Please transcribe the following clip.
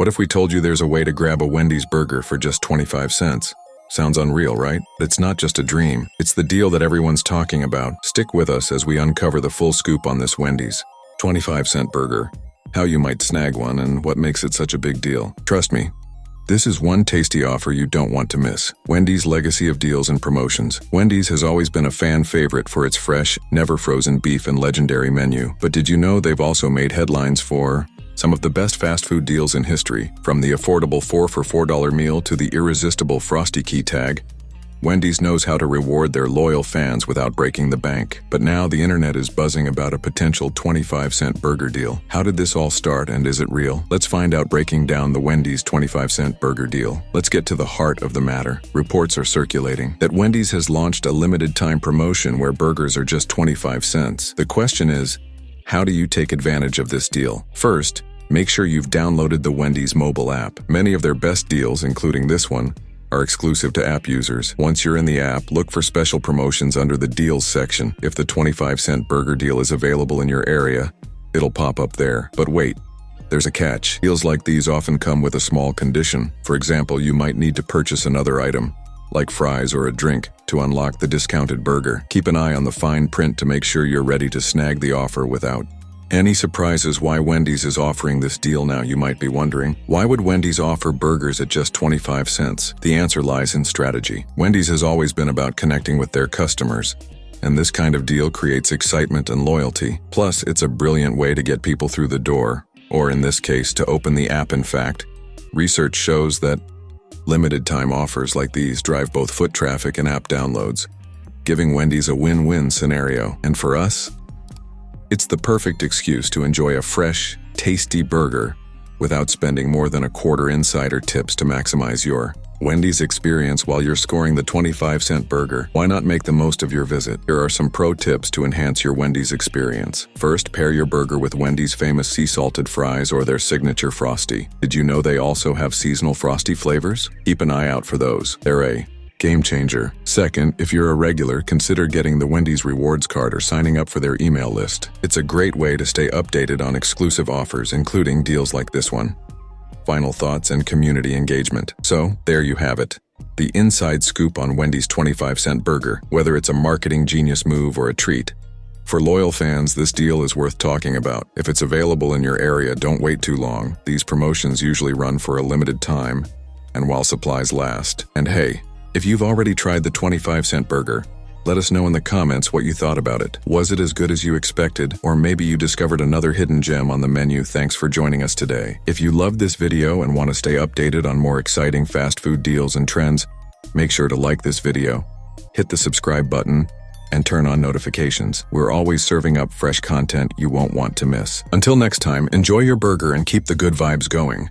What if we told you there's a way to grab a Wendy's burger for just 25 cents? Sounds unreal, right? It's not just a dream. It's the deal that everyone's talking about. Stick with us as we uncover the full scoop on this Wendy's 25-cent burger, how you might snag one, and what makes it such a big deal. Trust me, this is one tasty offer you don't want to miss. Wendy's legacy of deals and promotions. Wendy's has always been a fan favorite for its fresh, never frozen beef and legendary menu. But did you know they've also made headlines for some of the best fast food deals in history? From the affordable 4 for $4 meal to the irresistible Frosty Key tag, Wendy's knows how to reward their loyal fans without breaking the bank. But now the internet is buzzing about a potential 25-cent burger deal. How did this all start, and is it real? Let's find out, breaking down the Wendy's 25-cent burger deal. Let's get to the heart of the matter. Reports are circulating that Wendy's has launched a limited-time promotion where burgers are just 25 cents. The question is, how do you take advantage of this deal? First, make sure you've downloaded the Wendy's mobile app. Many of their best deals, including this one, are exclusive to app users. Once you're in the app, look for special promotions under the deals section. If the 25-cent burger deal is available in your area, it'll pop up there. But wait, there's a catch. Deals like these often come with a small condition. For example, you might need to purchase another item, like fries or a drink, to unlock the discounted burger. Keep an eye on the fine print to make sure you're ready to snag the offer without any surprises. Why Wendy's is offering this deal now, you might be wondering. Why would Wendy's offer burgers at just 25 cents? The answer lies in strategy. Wendy's has always been about connecting with their customers, and this kind of deal creates excitement and loyalty. Plus, it's a brilliant way to get people through the door, or in this case, to open the app. In fact, research shows that limited-time offers like these drive both foot traffic and app downloads, giving Wendy's a win-win scenario. And for us, it's the perfect excuse to enjoy a fresh, tasty burger without spending more than a quarter. Insider tips to maximize your Wendy's experience while you're scoring the 25-cent burger. Why not make the most of your visit? Here are some pro tips to enhance your Wendy's experience. First, pair your burger with Wendy's famous sea-salted fries or their signature Frosty. Did you know they also have seasonal Frosty flavors? Keep an eye out for those. They're a game changer. Second, if you're a regular, consider getting the Wendy's rewards card or signing up for their email list. It's a great way to stay updated on exclusive offers, including deals like this one. Final thoughts and community engagement. So, there you have it. The inside scoop on Wendy's 25-cent burger, whether it's a marketing genius move or a treat. For loyal fans, this deal is worth talking about. If it's available in your area, don't wait too long. These promotions usually run for a limited time, and while supplies last. And hey, if you've already tried the 25-cent burger, let us know in the comments what you thought about it. Was it as good as you expected? Or maybe you discovered another hidden gem on the menu? Thanks for joining us today. If you loved this video and want to stay updated on more exciting fast food deals and trends, make sure to like this video, hit the subscribe button, and turn on notifications. We're always serving up fresh content you won't want to miss. Until next time, enjoy your burger and keep the good vibes going.